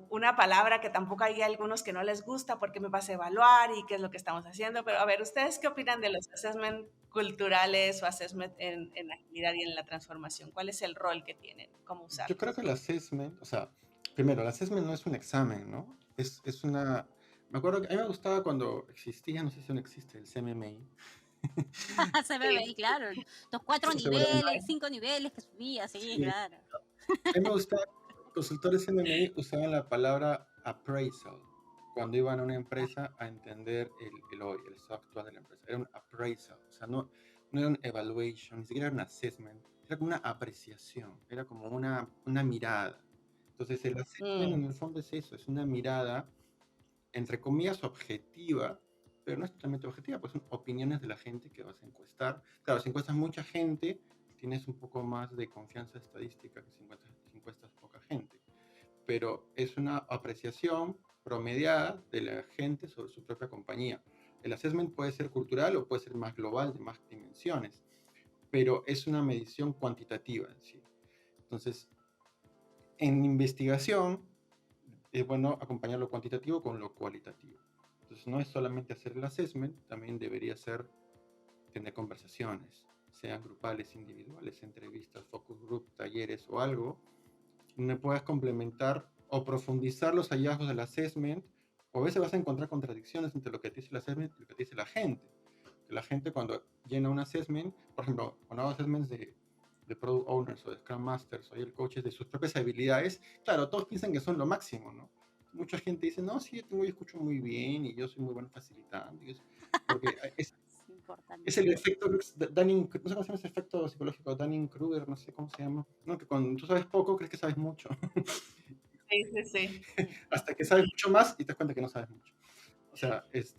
S1: una palabra que tampoco hay algunos que no les gusta porque me vas a evaluar y qué es lo que estamos haciendo. Pero a ver, ¿ustedes qué opinan de los assessment culturales o assessment en agilidad y en la transformación? ¿Cuál es el rol que tienen? ¿Cómo
S3: Yo creo
S1: usarlos?
S3: que el assessment, o sea, primero, el assessment no es un examen, ¿no? Es una... Me acuerdo que a mí me gustaba cuando existía, no sé si aún existe, el CMMI.
S2: Se ve
S1: Sí,
S2: ahí, claro. Los 4 niveles,
S3: Seguramente.
S2: 5 niveles que subía, sí,
S3: Sí.
S2: claro.
S3: A mí me gustaba, consultores CMMI usaban la palabra appraisal cuando iban a una empresa a entender el hoy, el estado actual de la empresa. Era un appraisal, o sea, no era un evaluation, ni siquiera era un assessment, era como una apreciación, era como una mirada. Entonces, el assessment
S1: mm,
S3: en el fondo es eso, es una mirada, entre comillas, objetiva, pero no es totalmente objetiva, pues son opiniones de la gente que vas a encuestar. Claro, si encuestas mucha gente, tienes un poco más de confianza estadística que si encuestas poca gente, pero es una apreciación promediada de la gente sobre su propia compañía. El assessment puede ser cultural o puede ser más global, de más dimensiones, pero es una medición cuantitativa en sí. Entonces, en investigación, es bueno acompañar lo cuantitativo con lo cualitativo. Entonces, no es solamente hacer el assessment, también debería ser tener conversaciones, sean grupales, individuales, entrevistas, focus group, talleres o algo, donde puedas complementar o profundizar los hallazgos del assessment, o a veces vas a encontrar contradicciones entre lo que te dice el assessment y lo que te dice la gente. Que la gente cuando llena un assessment, por ejemplo, cuando hago assessments de product owners o de scrum masters o el coaches de sus propias habilidades, claro, todos piensan que son lo máximo, ¿no? Mucha gente dice, no, sí, yo escucho muy bien y yo soy muy bueno facilitando. Porque
S2: Es importante.
S3: es el efecto Dunning, no sé cómo se llama ese efecto psicológico, Dunning-Kruger, no sé cómo se llama. No, que cuando tú sabes poco, crees que sabes mucho.
S1: sí, sí, sí.
S3: Hasta que sabes mucho más y te das cuenta que no sabes mucho. O sea,
S2: Por
S3: es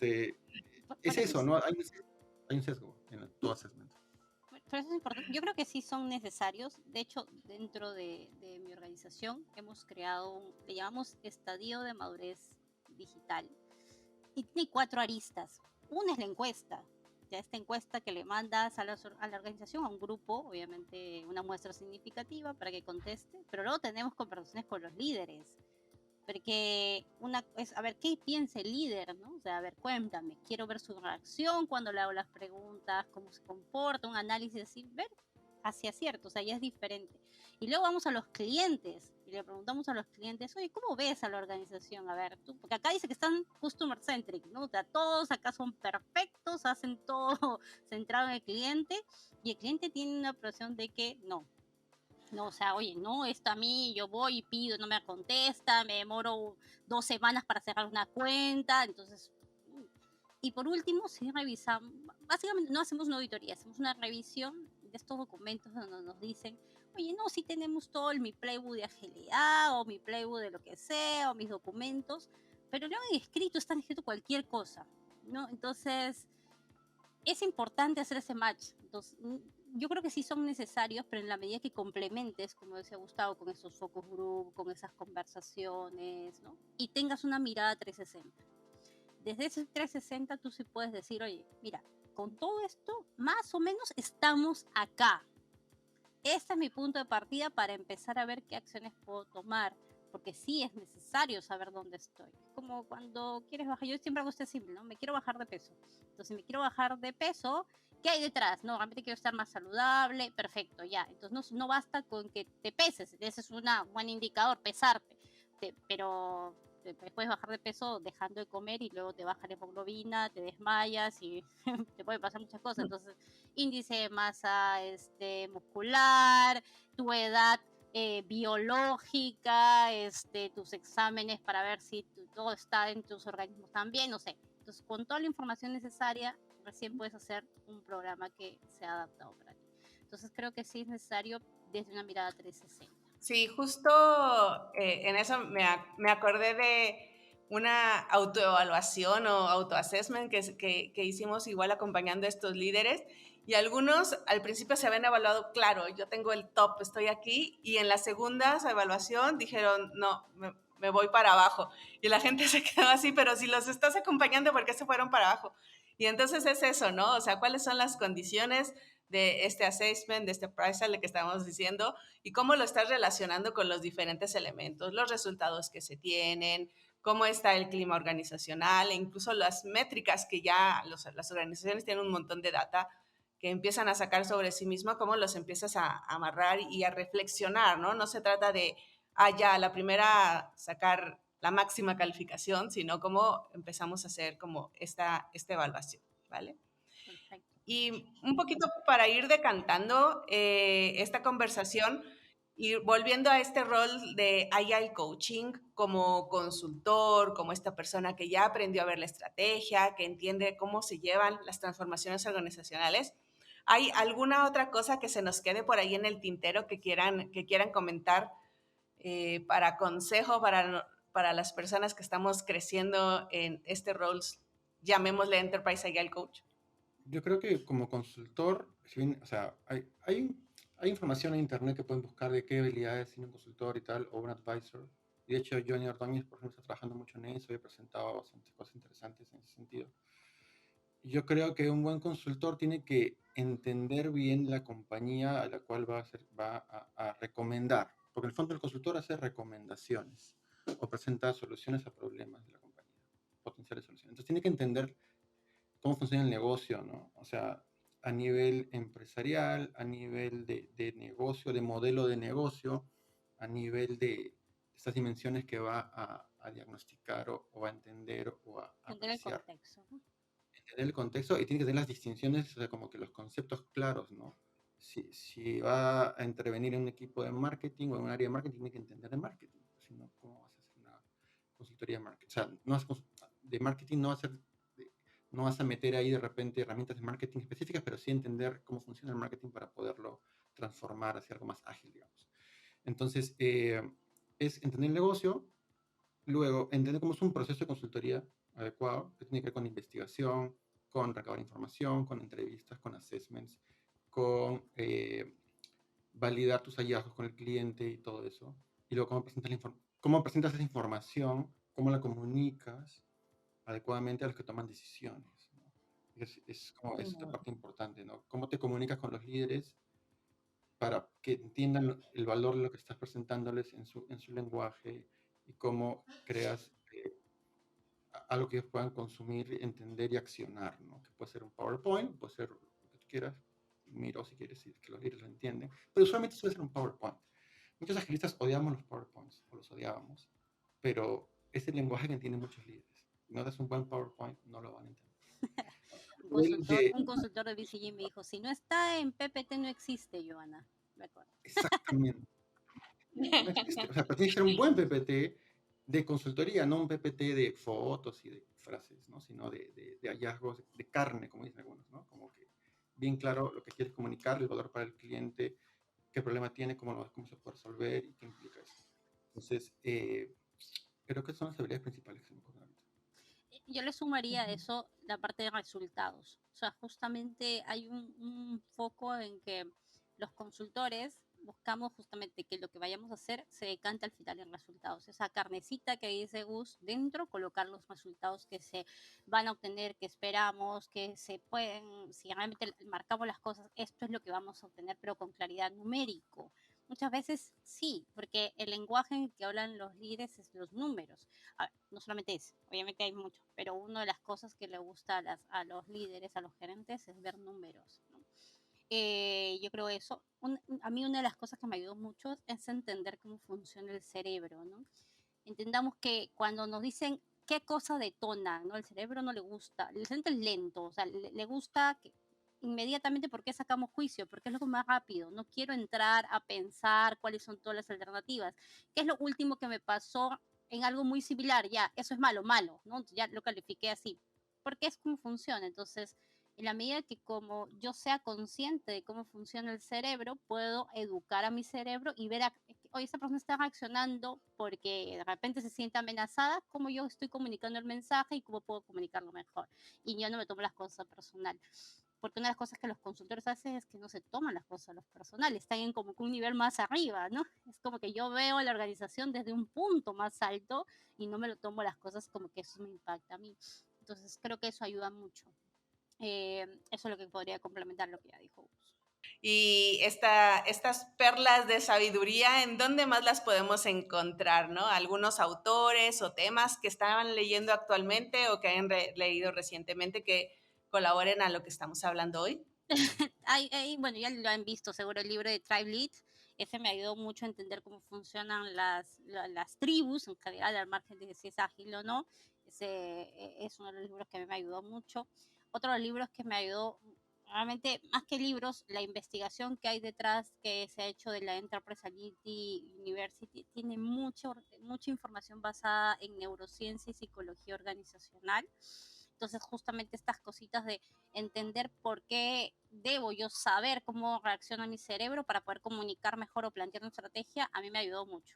S2: eso
S3: eso, ¿no? Hay un sesgo en todo assessment.
S2: por eso es importante. Yo creo que sí son necesarios. De hecho, dentro de mi organización hemos creado le llamamos estadio de madurez digital. Y tiene 4 aristas. Una es la encuesta. Ya esta encuesta que le mandas a la organización, a un grupo, obviamente una muestra significativa para que conteste, pero luego tenemos conversaciones con los líderes, porque una es, a ver, ¿qué piensa el líder? ¿No? O sea, a ver, cuéntame, quiero ver su reacción cuando le hago las preguntas, cómo se comporta, un análisis así, ver hacia cierto, o sea, ya es diferente. Y luego vamos a los clientes y le preguntamos a los clientes, oye, ¿cómo ves a la organización? A ver, tú, porque acá dice que están customer centric, ¿no? O sea, todos acá son perfectos, hacen todo centrado en el cliente y el cliente tiene una presión de que no, no, o sea, oye, no, esto a mí, yo voy y pido, no me contesta, me demoro 2 semanas para cerrar una cuenta, entonces... Y por último, sí revisamos, básicamente no hacemos una auditoría, hacemos una revisión de estos documentos donde nos dicen, oye, no, sí tenemos todo mi playbook de agilidad o mi playbook de lo que sea o mis documentos, pero luego en escrito están escrito cualquier cosa, ¿no? Entonces, es importante hacer ese match. Entonces, yo creo que sí son necesarios, pero en la medida que complementes, como decía Gustavo, con esos focus group, con esas conversaciones, ¿no? Y tengas una mirada 360. desde ese 360 tú sí puedes decir, oye, mira, con todo esto, más o menos estamos acá. Este es mi punto de partida para empezar a ver qué acciones puedo tomar, porque sí es necesario saber dónde estoy. Es como cuando quieres bajar, yo siempre hago este simple, ¿no? Me quiero bajar de peso. Entonces, si me quiero bajar de peso, ¿qué hay detrás? No, realmente quiero estar más saludable, perfecto, ya. Entonces, no basta con que te peses, ese es un buen indicador, pesarte. Pero te puedes bajar de peso dejando de comer y luego te baja la hemoglobina, te desmayas y te puede pasar muchas cosas. Entonces, índice de masa muscular, tu edad biológica, tus exámenes para ver si todo está en tus organismos también, no sé. Entonces, con toda la información necesaria, recién puedes hacer un programa que sea adaptado para ti. Entonces, creo que sí es necesario desde una mirada 360.
S1: Sí, justo en eso me acordé de una autoevaluación o autoassessment que hicimos igual acompañando a estos líderes, y algunos al principio se habían evaluado, claro, yo tengo el top, estoy aquí, y en la segunda evaluación dijeron, no, me voy para abajo. Y la gente se quedó así, pero si los estás acompañando, ¿por qué se fueron para abajo? Y entonces es eso, ¿no? O sea, ¿cuáles son las condiciones de este assessment, de este appraisal que estábamos diciendo? Y cómo lo estás relacionando con los diferentes elementos, los resultados que se tienen, cómo está el clima organizacional e incluso las métricas que ya las organizaciones tienen un montón de data que empiezan a sacar sobre sí misma, cómo los empiezas a amarrar y a reflexionar, ¿no? No se trata de, ya, la primera sacar la máxima calificación, sino cómo empezamos a hacer como esta evaluación, ¿vale?
S2: Perfecto.
S1: Y un poquito para ir decantando esta conversación y volviendo a este rol de Agile Coaching como consultor, como esta persona que ya aprendió a ver la estrategia, que entiende cómo se llevan las transformaciones organizacionales. ¿Hay alguna otra cosa que se nos quede por ahí en el tintero que quieran comentar para consejo para las personas que estamos creciendo en este rol, llamémosle Enterprise Agile Coach?
S3: Yo creo que como consultor, si bien, o sea, hay información en internet que pueden buscar de qué habilidades tiene un consultor y tal, o un advisor. Y de hecho, Johnny Ordóñez, por ejemplo, está trabajando mucho en eso y ha presentado bastantes cosas interesantes en ese sentido. Yo creo que un buen consultor tiene que entender bien la compañía a la cual va a recomendar, porque en el fondo el consultor hace recomendaciones o presenta soluciones a problemas de la compañía, potenciales soluciones. Entonces tiene que entender cómo funciona el negocio, ¿no? O sea, a nivel empresarial, a nivel de negocio, de modelo de negocio, a nivel de estas dimensiones que va a diagnosticar o a entender o a
S2: Entender el
S3: apreciar.
S2: contexto, ¿no?
S3: Entender el contexto y tiene que tener las distinciones, o sea, como que los conceptos claros, ¿no? Si va a intervenir en un equipo de marketing o en un área de marketing, tiene que entender de marketing. Si no, ¿cómo vas a hacer una consultoría de marketing? O sea, de marketing no vas a meter ahí de repente herramientas de marketing específicas, pero sí entender cómo funciona el marketing para poderlo transformar hacia algo más ágil, digamos. Entonces, es entender el negocio, luego entender cómo es un proceso de consultoría adecuado, que tiene que ver con investigación, con recabar información, con entrevistas, con assessments, con validar tus hallazgos con el cliente y todo eso. Y luego cómo presentas esa información, cómo la comunicas adecuadamente a los que toman decisiones, ¿no? Es como esta parte importante, ¿no? Cómo te comunicas con los líderes para que entiendan el valor de lo que estás presentándoles en su lenguaje y cómo creas algo que ellos puedan consumir, entender y accionar, ¿no? Que puede ser un PowerPoint, puede ser lo que tú quieras, miro si quieres decir que los líderes lo entienden, pero usualmente suele ser un PowerPoint. Muchos agilistas odiamos los PowerPoints, o los odiábamos, pero es el lenguaje que entienden muchos líderes. Si no das un buen PowerPoint, no lo van a entender.
S2: Un consultor de BCG me dijo, si no está en PPT no existe, Joana. Me acuerdo.
S3: Exactamente. No existe. O sea, pero tiene que ser un buen PPT de consultoría, no un PPT de fotos y de frases, ¿no? Sino de hallazgos de carne, como dicen algunos, ¿no? Como que bien claro lo que quieres comunicar, el valor para el cliente, qué problema tiene, cómo se puede resolver y qué implica eso. Entonces, creo que son las habilidades principales que se me ocurren ahorita.
S2: Yo le sumaría a eso la parte de resultados. O sea, justamente hay un foco en que los consultores buscamos justamente que lo que vayamos a hacer se decante al final en resultados. Esa carnecita que dice Gus dentro, colocar los resultados que se van a obtener, que esperamos, que se pueden, si realmente marcamos las cosas, esto es lo que vamos a obtener, pero con claridad numérico. Muchas veces sí, porque el lenguaje en el que hablan los líderes es los números. A ver, no solamente es, obviamente hay muchos, pero una de las cosas que le gusta a los líderes, a los gerentes, es ver números, ¿no? Yo creo eso. A mí una de las cosas que me ayudó mucho es entender cómo funciona el cerebro, ¿no? Entendamos que cuando nos dicen qué cosa detona, ¿no? El cerebro no le gusta, el cerebro es lento, o sea, le gusta que inmediatamente porque sacamos juicio, porque es lo más rápido. No quiero entrar a pensar cuáles son todas las alternativas. ¿Qué es lo último que me pasó en algo muy similar? Ya, eso es malo, malo, ¿no? Ya lo califiqué así. Porque es como funciona. Entonces, en la medida que como yo sea consciente de cómo funciona el cerebro, puedo educar a mi cerebro y ver, oye, esta persona está reaccionando porque de repente se siente amenazada, cómo yo estoy comunicando el mensaje y cómo puedo comunicarlo mejor. Y yo no me tomo las cosas personal. Porque una de las cosas que los consultores hacen es que no se toman las cosas a los personales, están en como que un nivel más arriba, ¿no? Es como que yo veo la organización desde un punto más alto y no me lo tomo las cosas como que eso me impacta a mí. Entonces creo que eso ayuda mucho. Eso es lo que podría complementar lo que ya dijo Gus.
S1: Y estas perlas de sabiduría, ¿en dónde más las podemos encontrar, no? Algunos autores o temas que estaban leyendo actualmente o que hayan leído recientemente que colaboren a lo que estamos hablando hoy.
S2: Bueno, ya lo han visto seguro el libro de Tribe Lead. Ese me ayudó mucho a entender cómo funcionan las tribus en general, al margen de si es ágil o no. Ese es uno de los libros que a mí me ayudó mucho. Otro de los libros que me ayudó, realmente, más que libros, la investigación que hay detrás que se ha hecho de la Enterprise Agility University tiene mucha información basada en neurociencia y psicología organizacional. Entonces, justamente estas cositas de entender por qué debo yo saber cómo reacciona mi cerebro para poder comunicar mejor o plantear una estrategia, a mí me ayudó mucho,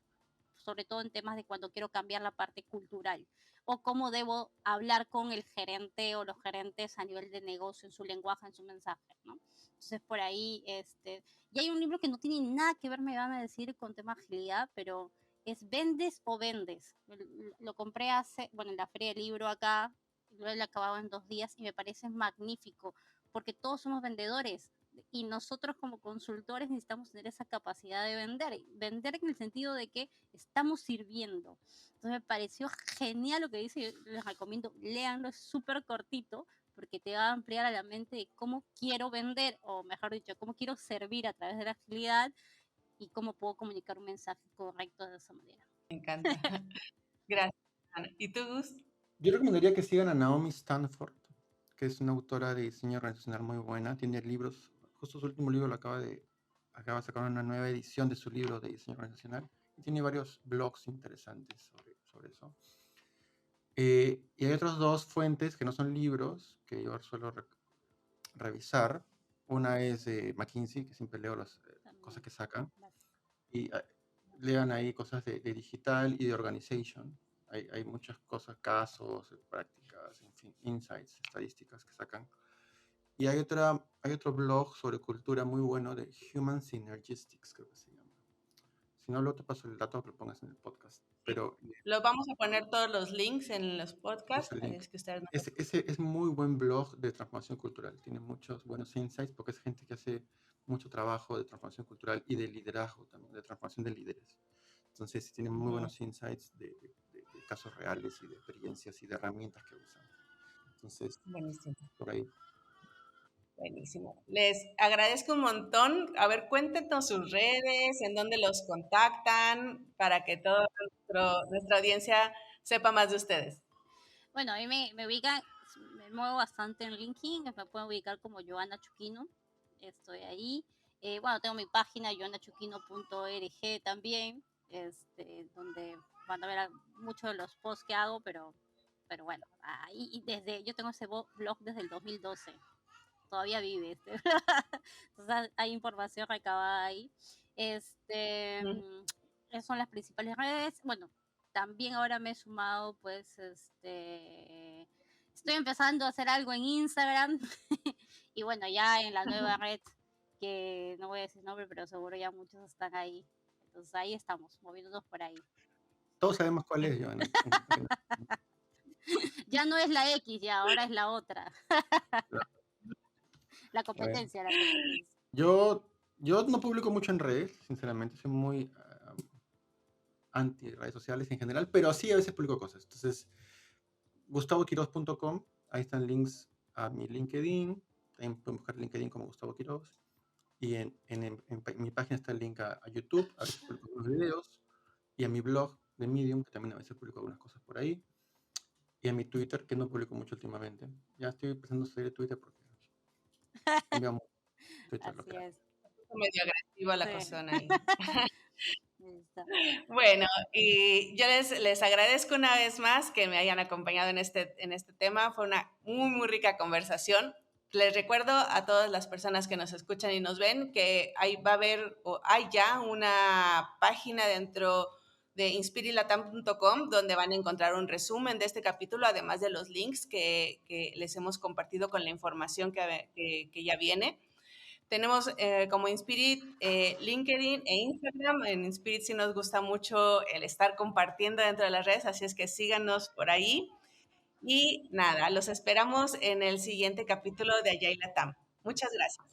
S2: sobre todo en temas de cuando quiero cambiar la parte cultural o cómo debo hablar con el gerente o los gerentes a nivel de negocio, en su lenguaje, en su mensaje, ¿no? Entonces por ahí, y hay un libro que no tiene nada que ver, me van a decir, con tema de agilidad, pero es Vendes o Vendes. Lo compré en la feria del libro acá, lo he acabado en 2 días y me parece magnífico, porque todos somos vendedores y nosotros como consultores necesitamos tener esa capacidad de vender en el sentido de que estamos sirviendo. Entonces me pareció genial lo que dice, yo les recomiendo, léanlo, es súper cortito, porque te va a ampliar a la mente de cómo quiero vender, o mejor dicho, cómo quiero servir a través de la agilidad y cómo puedo comunicar un mensaje correcto de esa manera.
S1: Me encanta. Gracias, Ana. ¿Y tú, Gus?
S3: Yo recomendaría que sigan a Naomi Stanford, que es una autora de diseño organizacional muy buena. Tiene libros, justo su último libro acaba de sacar una nueva edición de su libro de diseño organizacional y tiene varios blogs interesantes sobre eso. Y hay otras dos fuentes que no son libros que yo suelo revisar. Una es de McKinsey, que siempre leo las cosas que sacan. Y lean ahí cosas de digital y de organization. Hay muchas cosas, casos, prácticas, en fin, insights, estadísticas que sacan. Y hay otro blog sobre cultura muy bueno de Human Synergistics, creo que se llama. Si no, luego te paso el dato que lo pongas en el podcast. Pero
S1: Los vamos a poner todos los links en los podcasts,
S3: el link.
S1: es que ustedes no...
S3: Ese es muy buen blog de transformación cultural. Tiene muchos buenos insights porque es gente que hace mucho trabajo de transformación cultural y de liderazgo también, de transformación de líderes. Entonces, tiene muy buenos insights de casos reales y de experiencias y de herramientas que usan. Entonces,
S1: Buenísimo.
S3: por ahí.
S1: Buenísimo. Les agradezco un montón. A ver, cuéntenos sus redes, en dónde los contactan, para que toda nuestra audiencia sepa más de ustedes.
S2: Bueno, a mí me ubican, me muevo bastante en LinkedIn, me pueden ubicar como Joana Chuquino, estoy ahí. Bueno, tengo mi página joanachuquino.org también, donde van a ver muchos de los posts que hago, pero bueno, ahí, y yo tengo ese blog desde el 2012, todavía vive entonces hay información recabada ahí. Esas son las principales redes. Bueno, también ahora me he sumado, pues, estoy empezando a hacer algo en Instagram y bueno, ya en la nueva red que no voy a decir nombre, pero seguro ya muchos están ahí. Entonces ahí estamos, moviéndonos por ahí.
S3: Todos sabemos cuál es, Joana.
S2: Ya no es la X, ya ahora es la otra. La
S3: Bueno,
S2: competencia, la competencia.
S3: yo no publico mucho en redes, sinceramente, soy muy anti redes sociales en general, pero sí a veces publico cosas. Entonces, gustavoquiroz.com, ahí están links a mi LinkedIn, también pueden buscar LinkedIn como Gustavo Quiroz, y en mi página está el link a YouTube, a veces publico algunos videos, y a mi blog de Medium, que también a veces publico algunas cosas por ahí, y a mi Twitter, que no publico mucho últimamente. Ya estoy empezando a seguir Twitter porque cambiamos Twitter lo
S2: Así
S3: que hace.
S2: es.
S1: Medio agresiva la
S2: Sí.
S1: cosa ahí.
S2: Listo.
S1: Bueno, y yo les agradezco una vez más que me hayan acompañado en este tema. Fue una muy, muy rica conversación. Les recuerdo a todas las personas que nos escuchan y nos ven que va a haber o hay ya una página dentro de inspirilatam.com donde van a encontrar un resumen de este capítulo, además de los links que les hemos compartido con la información que ya viene. Tenemos como Inspirit LinkedIn e Instagram. En Inspirit sí nos gusta mucho el estar compartiendo dentro de las redes, así es que síganos por ahí. Y nada, los esperamos en el siguiente capítulo de Agile Latam. Muchas gracias.